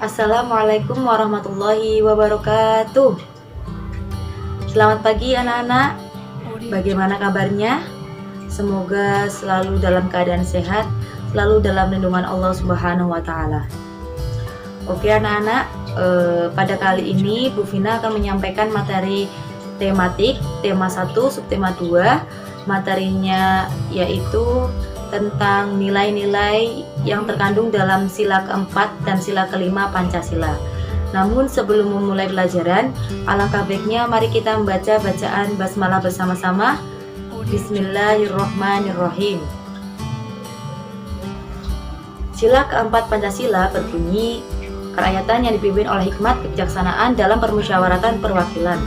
Assalamualaikum warahmatullahi wabarakatuh. Selamat pagi anak-anak. Bagaimana kabarnya? Semoga selalu dalam keadaan sehat, selalu dalam lindungan Allah Subhanahu wa taala. Oke anak-anak, pada kali ini Bu Vina akan menyampaikan materi tematik, tema 1, subtema 2. Materinya yaitu tentang nilai-nilai yang terkandung dalam sila keempat dan sila kelima Pancasila. Namun sebelum memulai pelajaran, alangkah baiknya mari kita membaca bacaan basmalah bersama-sama. Bismillahirrahmanirrahim. Sila keempat Pancasila berbunyi, kerakyatan yang dipimpin oleh hikmat kebijaksanaan dalam permusyawaratan perwakilan.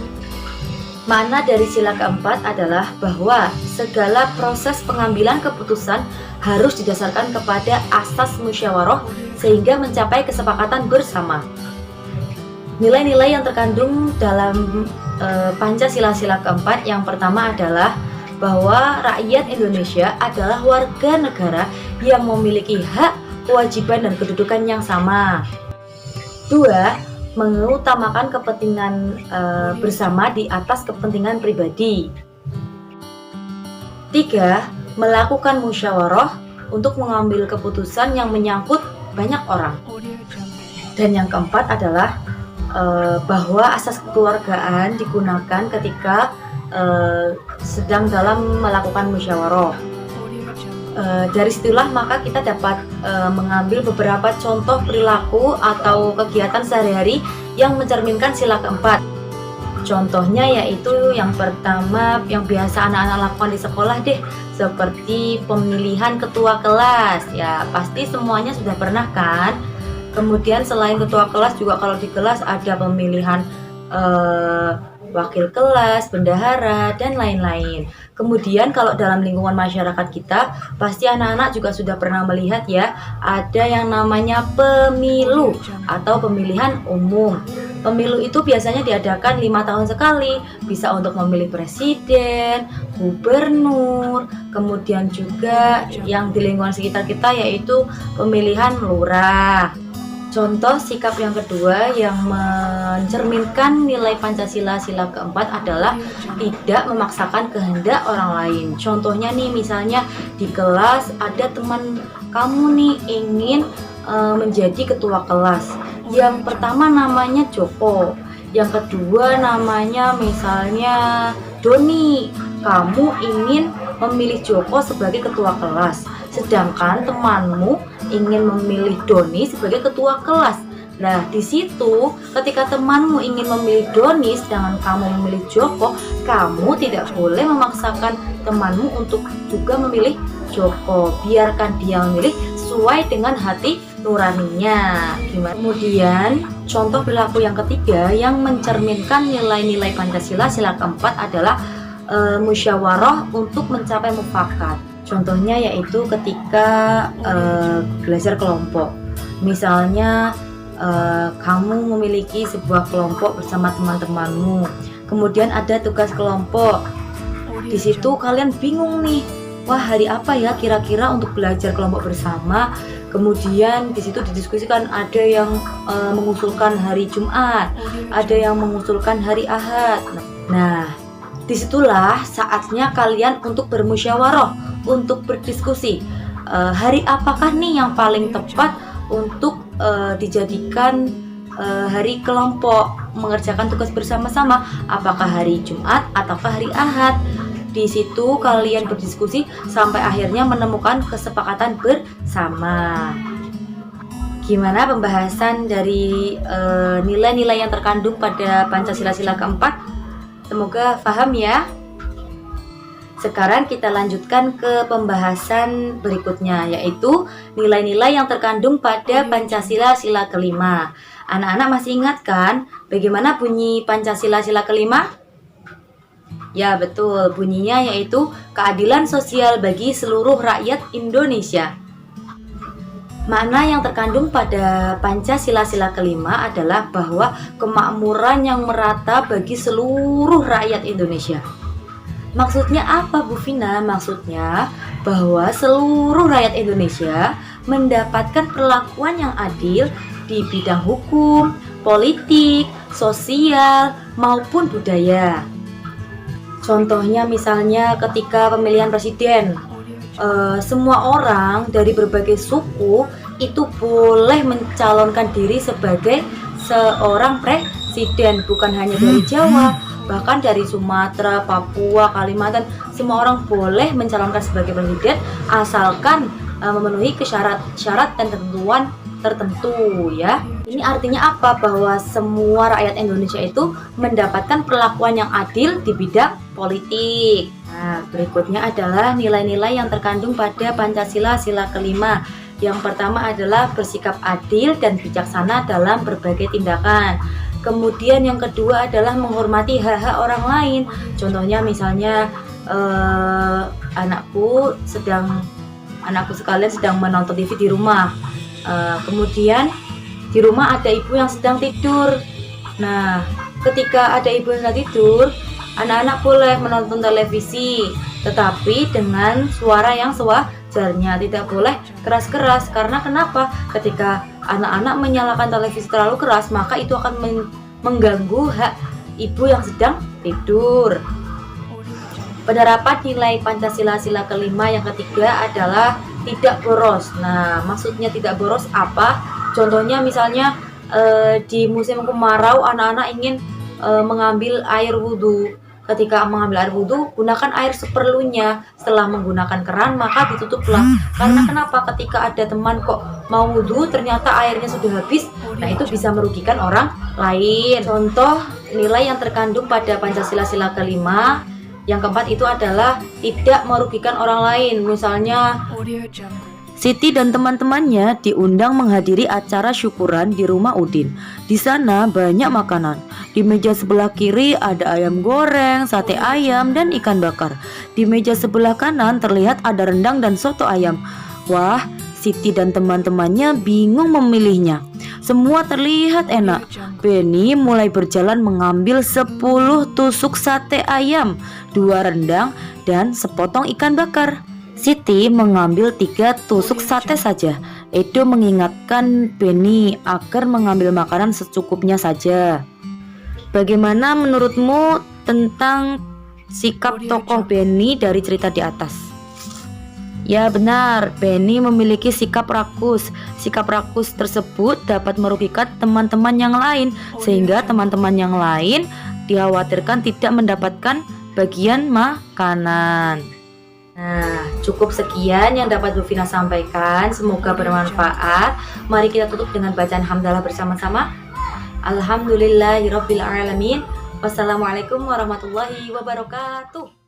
Makna dari sila keempat adalah bahwa segala proses pengambilan keputusan harus didasarkan kepada asas musyawarah sehingga mencapai kesepakatan bersama. Nilai-nilai yang terkandung dalam Pancasila-sila keempat yang pertama adalah bahwa rakyat Indonesia adalah warga negara yang memiliki hak, kewajiban, dan kedudukan yang sama. 2. Mengutamakan kepentingan bersama di atas kepentingan pribadi. 3. Melakukan musyawarah untuk mengambil keputusan yang menyangkut banyak orang. Dan yang keempat adalah bahwa asas kekeluargaan digunakan ketika sedang dalam melakukan musyawarah. Dari situlah maka kita dapat mengambil beberapa contoh perilaku atau kegiatan sehari-hari yang mencerminkan sila keempat. Contohnya yaitu yang pertama yang biasa anak-anak lakukan di sekolah deh, seperti pemilihan ketua kelas. Ya pasti semuanya sudah pernah kan. Kemudian selain ketua kelas juga kalau di kelas ada pemilihan wakil kelas, bendahara, dan lain-lain. Kemudian kalau dalam lingkungan masyarakat kita, pasti anak-anak juga sudah pernah melihat ya, ada yang namanya pemilu atau pemilihan umum. Pemilu itu biasanya diadakan 5 tahun sekali, bisa untuk memilih presiden, gubernur, kemudian juga yang di lingkungan sekitar kita yaitu pemilihan lurah. Contoh sikap yang kedua yang mencerminkan nilai Pancasila sila keempat adalah tidak memaksakan kehendak orang lain. Contohnya nih, misalnya di kelas ada teman kamu nih ingin menjadi ketua kelas. Yang pertama namanya Joko, yang kedua namanya misalnya Doni. Kamu ingin memilih Joko sebagai ketua kelas, sedangkan temanmu ingin memilih Doni sebagai ketua kelas. Nah, di situ ketika temanmu ingin memilih Doni sedangkan kamu memilih Joko, kamu tidak boleh memaksakan temanmu untuk juga memilih Joko. Biarkan dia memilih sesuai dengan hati nuraninya. Kemudian, contoh perilaku yang ketiga yang mencerminkan nilai-nilai Pancasila sila keempat adalah musyawarah untuk mencapai mufakat. Contohnya yaitu ketika belajar kelompok. Misalnya kamu memiliki sebuah kelompok bersama teman-temanmu. Kemudian ada tugas kelompok. Di situ kalian bingung nih. Wah, hari apa ya kira-kira untuk belajar kelompok bersama? Kemudian di situ didiskusikan, ada yang mengusulkan hari Jumat, ada yang mengusulkan hari Ahad. Nah, disitulah saatnya kalian untuk bermusyawarah, untuk berdiskusi. Hari apakah nih yang paling tepat untuk dijadikan hari kelompok mengerjakan tugas bersama-sama? Apakah hari Jumat ataukah hari Ahad? Di situ kalian berdiskusi sampai akhirnya menemukan kesepakatan bersama. Gimana pembahasan dari nilai-nilai yang terkandung pada Pancasila sila keempat? Semoga paham ya. Sekarang kita lanjutkan ke pembahasan berikutnya, yaitu nilai-nilai yang terkandung pada Pancasila sila kelima. Anak-anak masih ingat kan bagaimana bunyi Pancasila sila kelima? Ya betul, bunyinya yaitu keadilan sosial bagi seluruh rakyat Indonesia. Makna yang terkandung pada Pancasila sila kelima adalah bahwa kemakmuran yang merata bagi seluruh rakyat Indonesia. Maksudnya apa Bu Vina? Maksudnya bahwa seluruh rakyat Indonesia mendapatkan perlakuan yang adil di bidang hukum, politik, sosial, maupun budaya. Contohnya misalnya ketika pemilihan presiden, semua orang dari berbagai suku itu boleh mencalonkan diri sebagai seorang presiden, bukan hanya dari Jawa, bahkan dari Sumatera, Papua, Kalimantan, semua orang boleh mencalonkan sebagai presiden asalkan memenuhi syarat dan ketentuan tertentu ya. Ini artinya apa? Bahwa semua rakyat Indonesia itu mendapatkan perlakuan yang adil di bidang politik. Nah, berikutnya adalah nilai-nilai yang terkandung pada Pancasila sila kelima. Yang pertama adalah bersikap adil dan bijaksana dalam berbagai tindakan. Kemudian yang kedua adalah menghormati hak-hak orang lain. Contohnya misalnya anakku sekalian sedang menonton TV di rumah. Kemudian di rumah ada ibu yang sedang tidur. Nah, ketika ada ibu yang sedang tidur, anak-anak boleh menonton televisi, tetapi dengan suara yang sewajarnya, tidak boleh keras-keras. Karena kenapa? Ketika anak-anak menyalakan televisi terlalu keras, maka itu akan mengganggu hak ibu yang sedang tidur. Penerapan nilai Pancasila sila kelima yang ketiga adalah tidak boros. Nah, maksudnya tidak boros apa? Contohnya misalnya di musim kemarau anak-anak ingin mengambil air wudhu. Ketika mengambil air wudhu, gunakan air seperlunya. Setelah menggunakan keran, maka ditutuplah. Karena kenapa? Ketika ada teman kok mau wudhu, ternyata airnya sudah habis. Nah, itu bisa merugikan orang lain. Contoh nilai yang terkandung pada Pancasila sila kelima yang keempat itu adalah tidak merugikan orang lain. Misalnya Siti dan teman-temannya diundang menghadiri acara syukuran di rumah Udin. Di sana banyak makanan. Di meja sebelah kiri ada ayam goreng, sate ayam, dan ikan bakar. Di meja sebelah kanan terlihat ada rendang dan soto ayam. Wah, Siti dan teman-temannya bingung memilihnya. Semua terlihat enak. Benny mulai berjalan mengambil 10 tusuk sate ayam, 2 rendang, dan sepotong ikan bakar. Siti mengambil 3 tusuk sate saja. Edo mengingatkan Benny agar mengambil makanan secukupnya saja. Bagaimana menurutmu tentang sikap tokoh Benny dari cerita di atas? Ya benar, Benny memiliki sikap rakus. Sikap rakus tersebut dapat merugikan teman-teman yang lain, sehingga teman-teman yang lain dikhawatirkan tidak mendapatkan bagian makanan. Nah, cukup sekian yang dapat Bu Vina sampaikan. Semoga bermanfaat. Mari kita tutup dengan bacaan hamdalah bersama-sama. Alhamdulillahirabbil alamin. Wassalamualaikum warahmatullahi wabarakatuh.